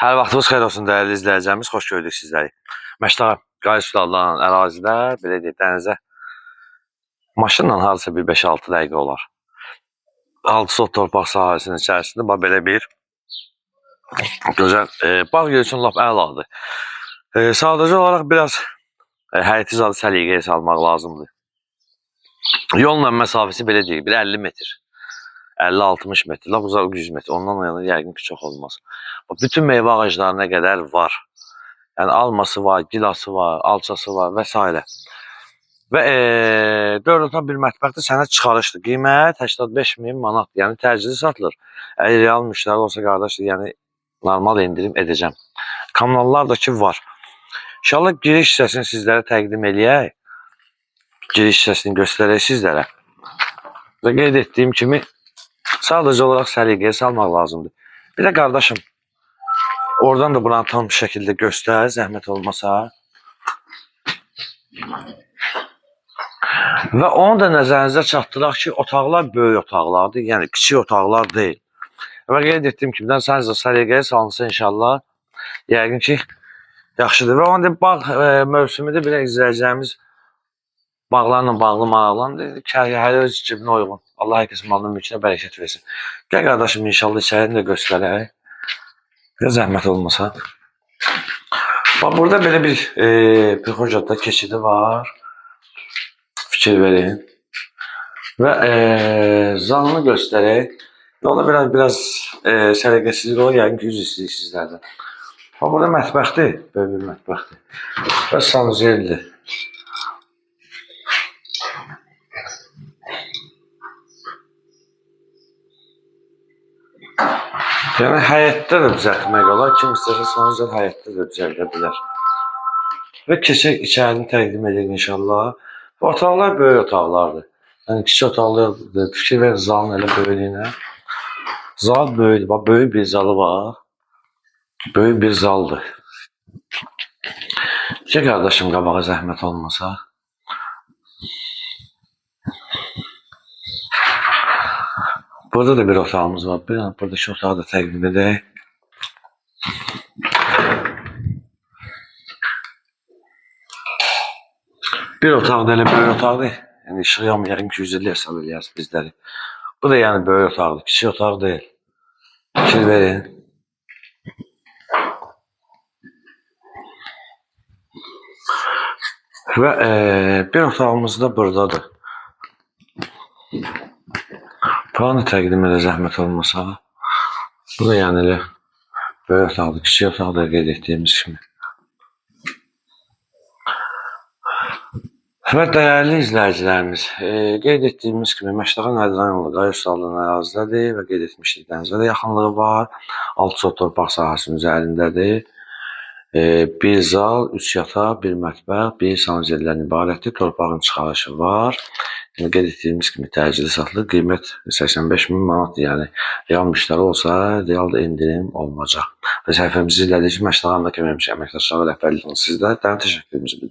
Hər vaxtınız xeyir olsun dəyərli izləyicilərimiz, xoş gördük sizləri. Məştağa Qayıs Sulaldan ərazidə, belə deyək, dənizə maşınla hardasa bir 5-6 dəqiqə olar. 6 sot torpaq sahəsinin içərisində belə bir gözəl bağ yeri üçün lap əladır. Sadəcə olaraq biraz həyəti zadı səliqəyə salmaq lazımdır. Yolla məsafəsi belə deyək, bir 50 metr. 50-60 metr, lap uzaq 100 metr. Ondan yana yəqin ki, çox olmaz. Bütün meyvə ağaclarına qədər var. Yəni alması var, gilası var, alçası var və s. Və 4 otaq bir mətbəxdə sənə çıxarışdır. Qiymət 85.000 manat. Yəni təcili satılır. Əgər real müştəri olsa qardaşlar, yəni normal indirim edəcəm. Kanallar da ki var. İnşallah giriş hissəsini sizlərə təqdim eləyək. Giriş hissəsini göstərək sizlərə. Və qeyd etdiyim kimi sadəcə olaraq səliqəyə salmaq lazımdır. Bir də qardaşım, oradan da buranı tam şəkildə göstər, zəhmət olmasa. Və onu da nəzərinizə çatdıraq ki, otaqlar böyük otaqlardır, yəni kiçik otaqlar deyil. Və qeyd etdiyim kimi, sadəcə səliqəyə salınsa inşallah, yəqin ki, yaxşıdır. Və onda bağ mövsümü də bir izləyəcəyimiz bağlarla bağlı maraqlandır. Hər öz cibinə uyğun. Allah hər kəsin malının mülkünə bərəkət versin. Gəl qardaşım, inşallah içərini də göstərək. Biraz zəhmət olmasa. Bax, burada belə bir Prixojadda keçidi var. Fikir verin. Və zalını göstərək. Ona biraz səliqəsizlik olur, yəqin ki, yüz istəyik sizlərdən. Bax, burada mətbəxdir. Böyük bir mətbəxdir. Və sanuzeldir. Yəni, həyətdə də düzəltmək olar. Kim istəsə sanuzel həyətdə də düzəldə bilər. Və keçək içərini təqdim edək inşallah. Otaqlar böyük otaqlardır. Yəni, kiçik otaqlar fikir verin zalın elə böyüklüyünə. Zal böyükdür. Bax, böyük bir zalı var. Böyük bir zaldır. Ki, qardaşım, qabağa zəhmət olmasa. Burada da bir otağımız var. Buradakı otağı da təqdim edək. Bir otaq da elə böyük otaqdır. Yəni, işıq yanmır, yəqin ki, 150 hesab eləyərsiniz bizləri. Bu da yəni böyük otaqdır, kiçik otaq deyil. Fikir verin. Və bir otağımız da buradadır. Planı təqdim edə zəhmət olmasa. Bu da yəni elə böyük otaqdır, kiçik otaqdır qeyd etdiyimiz kimi. Və dəyərli izləyicilərimiz, qeyd etdiyimiz kimi Məştağa Nərdiran Qayıs Sulaldan ərazidədir və qeyd etmişdik, dənizə də yaxınlığı var. 6 sot torpaq sahəsinin üzərindədir. Bir zal, 3 yataq, bir mətbəx, bir sanuzeldən ibarətdir. Torpağın çıxarışı var. Qeyd etdiyimiz kimi təcili satılır. Qiymət 85.000 manat, yəni real müştəri olsa, real da indirim olunacaq. Və səhifəmizi izlədiyiniz üçün Məştağa Nərdiran əməkdaşları rəhbərliyi sizlərdən təşəkkürümüzü bildirir.